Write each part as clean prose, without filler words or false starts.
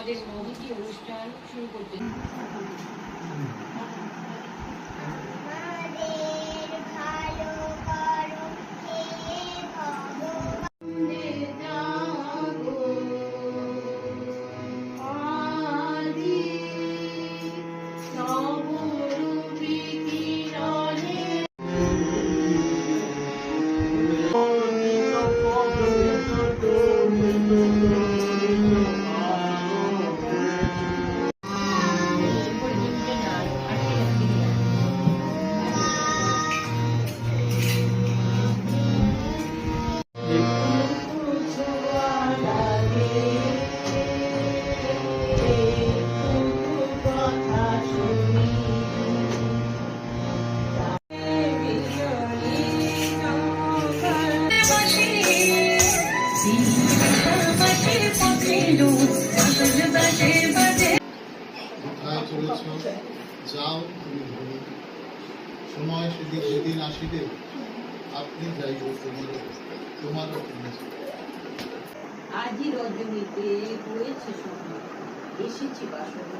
আমাদের অতিথি অনুষ্ঠান শুরু করতে যাও তুমি ধরে সময় সেদিন যেদিন আসিবে আপনি যাইব তোমারও আজি রজনীতে হয়েছে সময় এসেছি বাসনা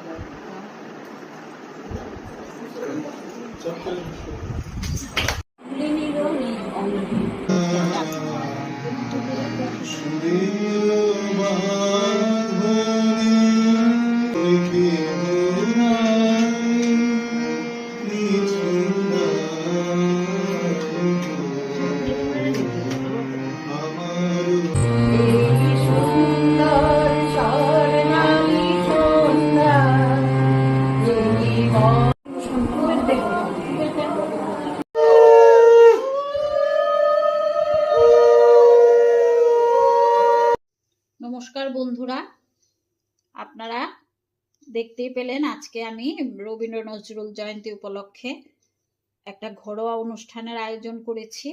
নমস্কার বন্ধুরা, আপনারা দেখতেই পেলেন আজকে আমি রবীন্দ্র নজরুল জয়ন্তী উপলক্ষে একটা ঘরোয়া অনুষ্ঠানের আয়োজন করেছি।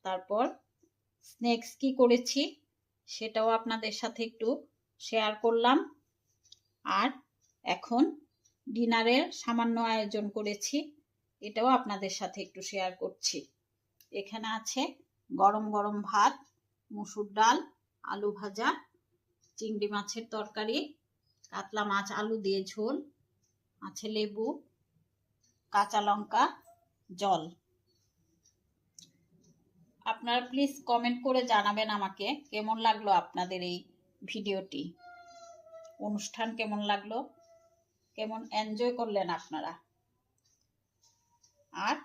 তারপর স্ন্যাক্স কি করেছি সেটাও আপনাদের সাথে একটু শেয়ার করলাম। আর এখন ডিনারের সামান্য আয়োজন করেছি, এটাও আপনাদের সাথে একটু শেয়ার করছি। এখানে আছে গরম গরম ভাত, মসুর ডাল, আলু ভাজা, চিংড়ি মাছের তরকারি, কাতলা মাছ আলু দিয়ে ঝোল, আছে লেবু, কাঁচা লঙ্কা, জল। আপনারা প্লিজ কমেন্ট করে জানাবেন আমাকে কেমন লাগলো আপনাদের এই ভিডিওটি, অনুষ্ঠান কেমন লাগলো, কেমন এনজয় করলেন আপনারা। আর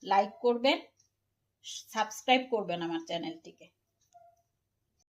লাইক করবেন, সাবস্ক্রাইব করবেন আমার চ্যানেলটিকে।